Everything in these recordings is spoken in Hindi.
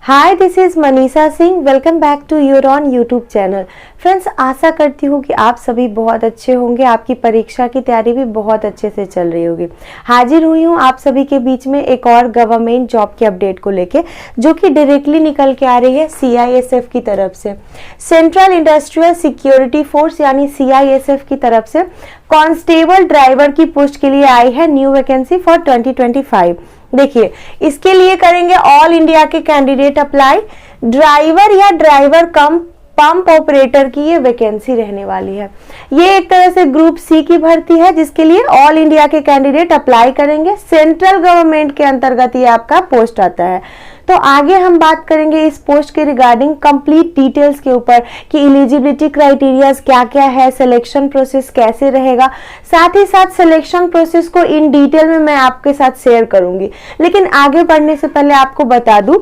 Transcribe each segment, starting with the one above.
Hi, this is Manisha Singh. Welcome back to your own YouTube channel. Friends, आशा करती हूँ कि आप सभी बहुत अच्छे होंगे। आपकी परीक्षा की तैयारी भी बहुत अच्छे से चल रही होगी। हाजिर हुई हूँ आप सभी के बीच में एक और गवर्नमेंट जॉब के अपडेट को लेके, जो कि डायरेक्टली निकल के आ रही है CISF की तरफ से। सेंट्रल इंडस्ट्रियल सिक्योरिटी फोर्स यानी CISF की तरफ से कांस्टेबल ड्राइवर की पोस्ट के लिए आई है न्यू वैकेंसी फॉर 2025। देखिए, इसके लिए करेंगे ऑल इंडिया के कैंडिडेट अप्लाई। ड्राइवर या ड्राइवर कम पंप ऑपरेटर की ये वैकेंसी रहने वाली है। ये एक तरह से ग्रुप C की भर्ती है, जिसके लिए ऑल इंडिया के कैंडिडेट अप्लाई करेंगे। सेंट्रल गवर्नमेंट के अंतर्गत ये आपका पोस्ट आता है। तो आगे हम बात करेंगे इस पोस्ट के रिगार्डिंग कंप्लीट डिटेल्स के ऊपर कि एलिजिबिलिटी क्राइटेरियाज क्या क्या है, सिलेक्शन प्रोसेस कैसे रहेगा। साथ ही साथ सिलेक्शन प्रोसेस को इन डिटेल में मैं आपके साथ शेयर करूंगी। लेकिन आगे बढ़ने से पहले आपको बता दूं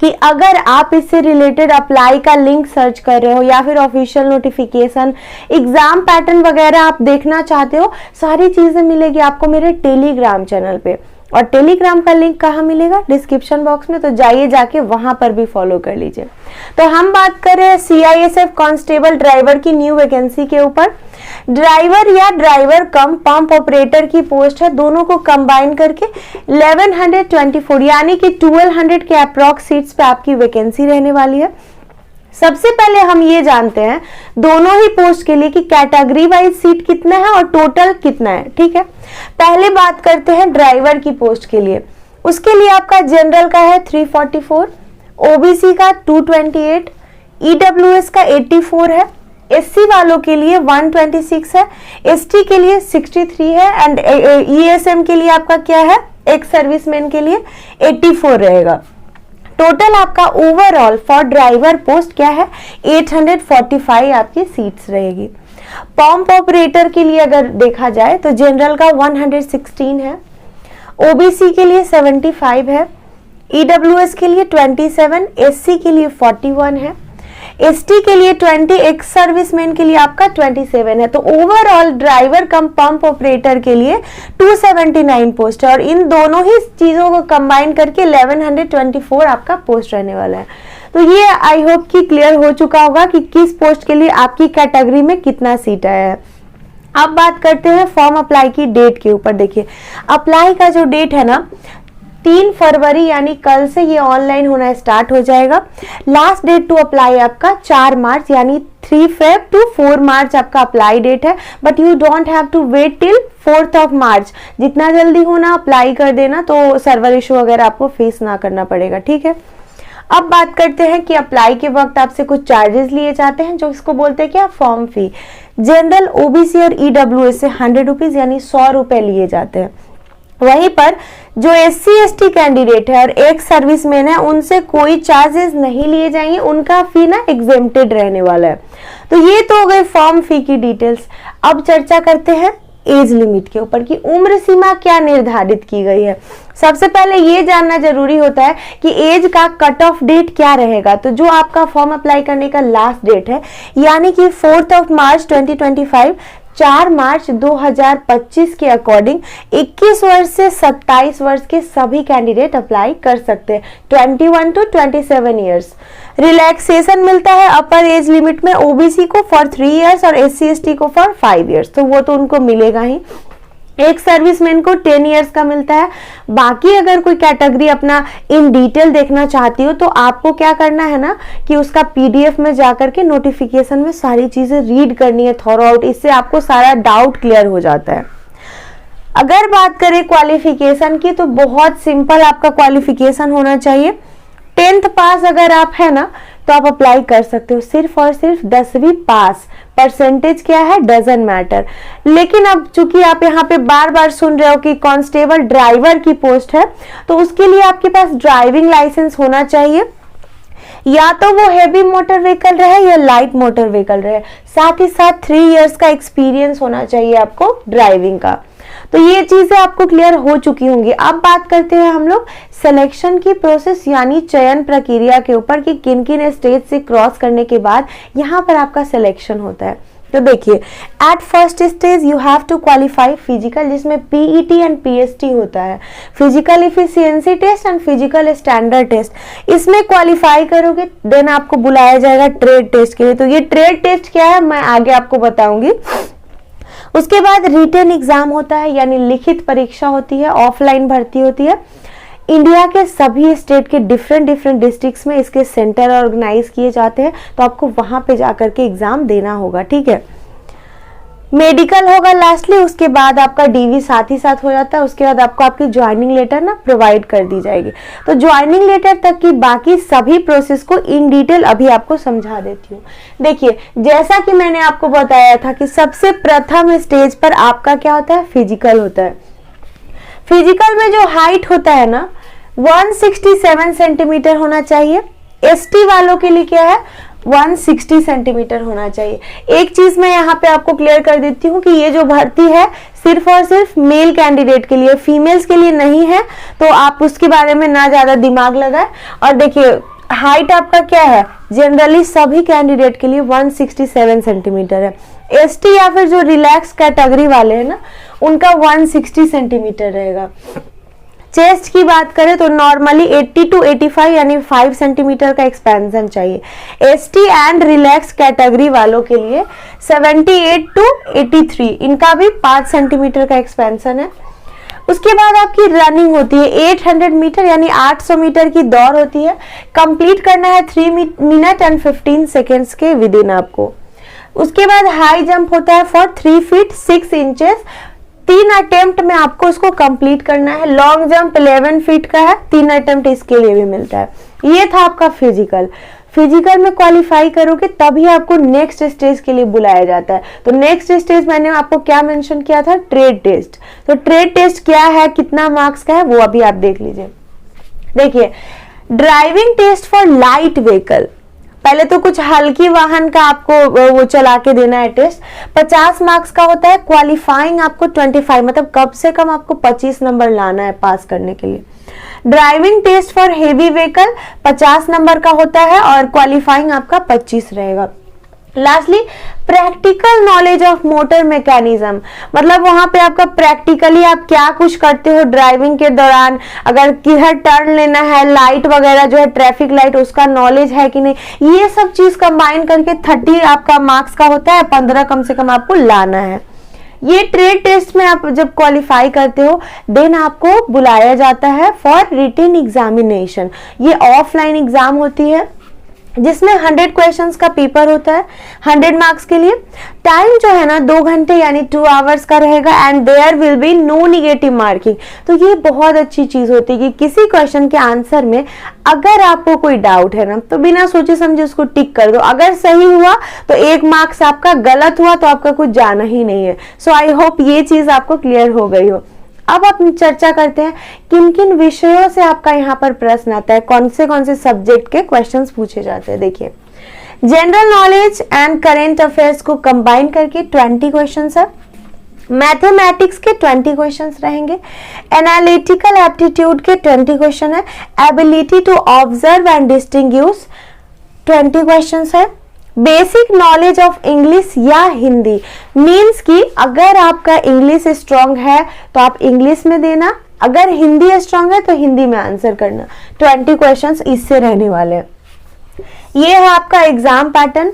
कि अगर आप इससे रिलेटेड अप्लाई का लिंक सर्च कर रहे हो या फिर ऑफिशियल नोटिफिकेशन, एग्जाम पैटर्न वगैरह आप देखना चाहते हो, सारी चीजें मिलेगी आपको मेरे टेलीग्राम चैनल पे। और टेलीग्राम का लिंक कहाँ मिलेगा? डिस्क्रिप्शन बॉक्स में। तो जाइए, जाके वहां पर भी फॉलो कर लीजिए। तो हम बात कर रहे हैं CISF कांस्टेबल ड्राइवर की न्यू वैकेंसी के ऊपर। ड्राइवर या ड्राइवर कम पंप ऑपरेटर की पोस्ट है। दोनों को कंबाइन करके 1124 यानी कि 1200 के अप्रॉक्स सीट्स पे आपकी वैकेंसी रहने वाली है। सबसे पहले हम ये जानते हैं दोनों ही पोस्ट के लिए कि कैटेगरी वाइज सीट कितना है और टोटल कितना है। ठीक है, पहले बात करते हैं ड्राइवर की पोस्ट के लिए। उसके लिए आपका जनरल का है 344, OBC का 228, EWS का 84 है, SC वालों के लिए 126 है, ST के लिए 63 है एंड ESM के लिए आपका क्या है, एक सर्विसमैन के लिए 84 रहेगा। टोटल आपका ओवरऑल फॉर ड्राइवर पोस्ट क्या है, 845 आपकी सीट्स रहेगी। पंप ऑपरेटर के लिए अगर देखा जाए तो जनरल का 116 है, OBC के लिए 75 है, EWS के लिए 27, SC के लिए 41 है, ST के लिए 20, एक्स सर्विसमैन के लिए आपका 27 है। तो ओवरऑल ड्राइवर कम पंप ऑपरेटर के लिए 279 पोस्ट है और इन दोनों ही चीजों को कंबाइन करके 1124 आपका पोस्ट रहने वाला है। तो ये आई होप कि क्लियर हो चुका होगा कि किस पोस्ट के लिए आपकी कैटेगरी में कितना सीट आया है। अब बात करते हैं फॉर्म अप्लाई की डेट के ऊपर। देखिए, अप्लाई का जो डेट है ना, 3 फरवरी यानी कल से ये ऑनलाइन होना स्टार्ट हो जाएगा। लास्ट डेट टू अप्लाई आपका 4 मार्च यानी 3 फेब टू 4 मार्च आपका अप्लाई डेट है। But you don't have to wait till 4th of March. जितना जल्दी होना अप्लाई कर देना, तो सर्वर इशू वगैरह आपको फेस ना करना पड़ेगा। ठीक है, अब बात करते हैं कि अप्लाई के वक्त आपसे कुछ चार्जेस लिए जाते हैं, जो इसको बोलते हैं क्या, फॉर्म फी। जनरल, OBC और EWS से 100 रुपीज यानी 100 रुपए लिए जाते हैं। वहीं पर जो SC ST कैंडिडेट है और एक सर्विसमैन है, उनसे कोई चार्जेस नहीं लिए जाएंगे। उनका फी ना एग्जेम्प्टेड रहने वाला है। तो ये तो हो गई फॉर्म फी की डिटेल्स। अब चर्चा करते हैं एज लिमिट के ऊपर कि उम्र सीमा क्या निर्धारित की गई है। सबसे पहले ये जानना जरूरी होता है कि एज का कट ऑफ डेट क्या रहेगा। तो जो आपका फॉर्म अप्लाई करने का लास्ट डेट है यानी कि 4th ऑफ मार्च 2025, 4 मार्च 2025 के अकॉर्डिंग 21 वर्ष से 27 वर्ष के सभी कैंडिडेट अप्लाई कर सकते हैं। 21 to 27 ईयर्स। रिलैक्सेशन मिलता है अपर एज लिमिट में OBC को फॉर 3 ईयर्स और SC ST को फॉर 5 ईयर्स। तो वो तो उनको मिलेगा ही। एक सर्विसमैन को 10 ईयर्स का मिलता है। बाकी अगर कोई कैटेगरी अपना इन डिटेल देखना चाहती हो तो आपको क्या करना है ना कि उसका PDF में जाकर के नोटिफिकेशन में सारी चीजें रीड करनी है थॉरो आउट। इससे आपको सारा डाउट क्लियर हो जाता है। अगर बात करें क्वालिफिकेशन की, तो बहुत सिंपल आपका क्वालिफिकेशन होना चाहिए। 10th पास अगर आप है ना तो आप अप्लाई कर सकते हो। सिर्फ और सिर्फ 10वीं पास, परसेंटेज क्या है डजंट मैटर। लेकिन अब चूंकि आप यहाँ पे बार बार सुन रहे हो कि कांस्टेबल ड्राइवर की पोस्ट है, तो उसके लिए आपके पास ड्राइविंग लाइसेंस होना चाहिए। या तो वो हेवी मोटर व्हीकल रहे या लाइट मोटर व्हीकल रहे। साथ ही साथ 3 इयर्स का एक्सपीरियंस होना चाहिए आपको ड्राइविंग का। तो ये चीजें आपको क्लियर हो चुकी होंगी। अब बात करते हैं हम लोग सिलेक्शन की प्रोसेस यानी चयन प्रक्रिया के ऊपर कि किन किन स्टेज से क्रॉस करने के बाद यहाँ पर आपका सिलेक्शन होता है। तो देखिए, at first stage you have to qualify physical, जिसमें पीईटी एंड पीएसटी होता है, physical efficiency test and physical standard test. इसमें क्वालिफाई करोगे देन आपको बुलाया जाएगा ट्रेड टेस्ट के लिए। तो ये ट्रेड टेस्ट क्या है मैं आगे आपको बताऊंगी। उसके बाद रिटन एग्जाम होता है, यानी लिखित परीक्षा होती है, ऑफलाइन भर्ती होती है। इंडिया के सभी स्टेट के डिफरेंट डिस्ट्रिक्ट्स में इसके सेंटर ऑर्गेनाइज किए जाते हैं, तो आपको वहां पे जाकर के एग्जाम देना होगा, ठीक है। मेडिकल होगा लास्टली, उसके बाद आपका डीवी साथ ही साथ हो जाता है। उसके बाद आपको आपकी ज्वाइनिंग लेटर ना प्रोवाइड कर दी जाएगी। तो ज्वाइनिंग लेटर तक की बाकी सभी प्रोसेस को इन डिटेल अभी आपको समझा देती हूँ। देखिए, जैसा कि मैंने आपको बताया था कि सबसे प्रथम स्टेज पर आपका क्या होता है, फिजिकल होता है। फिजिकल में जो हाइट होता है ना 167 सेंटीमीटर होना चाहिए। एसटी वालों के लिए क्या है, 160 सेंटीमीटर होना चाहिए। एक चीज मैं यहाँ पे आपको क्लियर कर देती हूँ कि ये जो भर्ती है सिर्फ और सिर्फ मेल कैंडिडेट के लिए, फीमेल्स के लिए नहीं है, तो आप उसके बारे में ना ज्यादा दिमाग लगाए। और देखिए, हाइट आपका क्या है, जनरली सभी कैंडिडेट के लिए 167 सेंटीमीटर है। एसटी या फिर जो रिलैक्स कैटेगरी वाले हैं ना, उनका 160 सेंटीमीटर रहेगा। चेस्ट की बात करें तो नॉर्मली 80 to 85 यानी 5 सेंटीमीटर का एक्सपेंशन चाहिए। एसटी एंड रिलैक्स कैटेगरी वालों के लिए 78 to 83, इनका भी 5 सेंटीमीटर का एक्सपेंशन है। उसके बाद आपकी रनिंग होती है 800 मीटर यानी 800 मीटर की दौड़ होती है। कंप्लीट करना है 3 मिनट एंड 15 सेकेंड्स के विद इन आपको। उसके बाद हाई जंप होता है फॉर 3 फीट 6 इंचेस, 3 अटेम्प्ट में आपको इसको कंप्लीट करना है। लॉन्ग जंप 11 फीट का है, 3 अटेम्प्ट इसके लिए भी मिलता है। ये था आपका फिजिकल। फिजिकल में क्वालिफाई करोगे तभी आपको नेक्स्ट स्टेज के लिए बुलाया जाता है। तो नेक्स्ट स्टेज मैंने आपको क्या मेंशन किया था, ट्रेड टेस्ट। तो ट्रेड टेस्ट क्या है, कितना मार्क्स का है, वो अभी आप देख लीजिए। देखिए, driving test for light vehicle, पहले तो कुछ हल्की वाहन का आपको वो चला के देना है टेस्ट, 50 मार्क्स का होता है। क्वालिफाइंग आपको 25, मतलब कम से कम आपको 25 नंबर लाना है पास करने के लिए। Driving test for heavy vehicle 50 number का होता है और क्वालिफाइंग आपका 25 रहेगा। Lastly, practical knowledge of motor mechanism, मतलब वहां पे आपका प्रैक्टिकली आप क्या कुछ करते हो ड्राइविंग के दौरान, अगर किधर टर्न लेना है, लाइट वगैरह जो है ट्रैफिक लाइट, उसका नॉलेज है कि नहीं, ये सब चीज कंबाइन करके 30 आपका मार्क्स का होता है, 15 कम से कम आपको लाना है। ये ट्रेड टेस्ट में आप जब क्वालिफाई करते हो देन आपको बुलाया जाता है फॉर रिटन एग्जामिनेशन। ये ऑफलाइन एग्जाम होती है जिसमें 100 क्वेश्चंस का पेपर होता है 100 मार्क्स के लिए। टाइम जो है ना 2 घंटे यानी 2 आवर्स का रहेगा and there will be no negative marking. तो ये बहुत अच्छी चीज होती है कि किसी क्वेश्चन के आंसर में अगर आपको कोई डाउट है ना तो बिना सोचे समझे उसको टिक कर दो। अगर सही हुआ तो 1 मार्क्स आपका, गलत हुआ तो आपका कुछ जाना ही नहीं है। सो आई होप ये चीज आपको क्लियर हो गई हो। अब आप चर्चा करते हैं किन किन विषयों से आपका यहाँ पर प्रश्न आता है, कौन से सब्जेक्ट के क्वेश्चंस पूछे जाते हैं। देखिए, general knowledge and current affairs को कंबाइन करके 20 क्वेश्चंस है। मैथमेटिक्स के 20 क्वेश्चंस रहेंगे। एनालिटिकल एप्टीट्यूड के 20 क्वेश्चन है। Ability to observe and distinguish 20 questions है। बेसिक नॉलेज ऑफ इंग्लिश या हिंदी, मीन्स कि अगर आपका इंग्लिश स्ट्रांग है तो आप इंग्लिश में देना, अगर हिंदी स्ट्रांग है तो हिंदी में आंसर करना। 20 क्वेश्चंस इससे रहने वाले हैं। ये है आपका एग्जाम पैटर्न।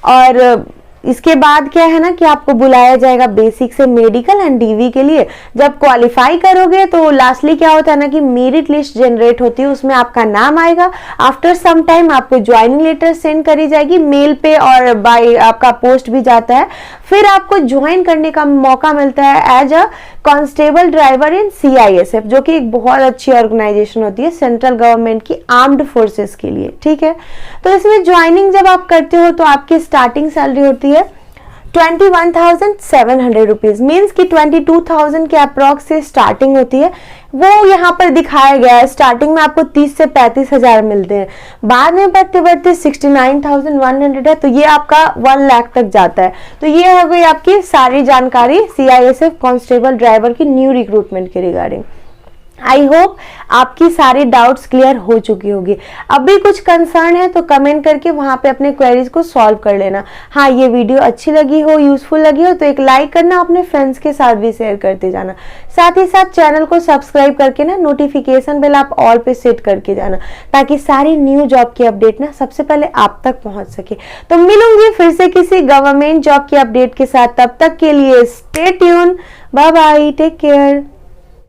और इसके बाद क्या है ना कि आपको बुलाया जाएगा बेसिक से मेडिकल एंड डीवी के लिए। जब क्वालिफाई करोगे तो लास्टली क्या होता है ना कि मेरिट लिस्ट जनरेट होती है, उसमें आपका नाम आएगा। आफ्टर सम टाइम आपको ज्वाइनिंग लेटर सेंड करी जाएगी मेल पे और बाय आपका पोस्ट भी जाता है। फिर आपको ज्वाइन करने का मौका मिलता है as a constable driver in CISF, जो कि एक बहुत अच्छी ऑर्गेनाइजेशन होती है सेंट्रल गवर्नमेंट की आर्म्ड फोर्सेस के लिए, ठीक है। तो इसमें ज्वाइनिंग जब आप करते हो तो आपकी स्टार्टिंग सैलरी होती है 21,700 रुपीज, मीन्स कि 22,000 के अप्रॉक्स से स्टार्टिंग होती है। वो यहाँ पर दिखाया गया है, स्टार्टिंग में आपको 30 से 35,000 मिलते हैं, बाद में बढ़ते बढ़ते 69,100 है, तो ये आपका 1 लाख तक जाता है। तो ये हो गई आपकी सारी जानकारी CISF कांस्टेबल ड्राइवर की न्यू रिक्रूटमेंट के रिगार्डिंग। आई होप आपकी सारी डाउट्स क्लियर हो चुकी होगी। अभी कुछ कंसर्न है तो कमेंट करके वहां पे अपने क्वेरीज को सॉल्व कर लेना। हाँ, ये वीडियो अच्छी लगी हो, यूजफुल लगी हो तो एक लाइक करना, अपने फ्रेंड्स के साथ भी शेयर करते जाना। साथ ही साथ चैनल को सब्सक्राइब करके ना नोटिफिकेशन बेल आप ऑल पे सेट करके जाना, ताकि सारी न्यू जॉब की अपडेट ना सबसे पहले आप तक पहुंच सके। तो मिलूंगी फिर से किसी गवर्नमेंट जॉब की अपडेट के साथ, तब तक के लिए stay tune, bye bye, take care.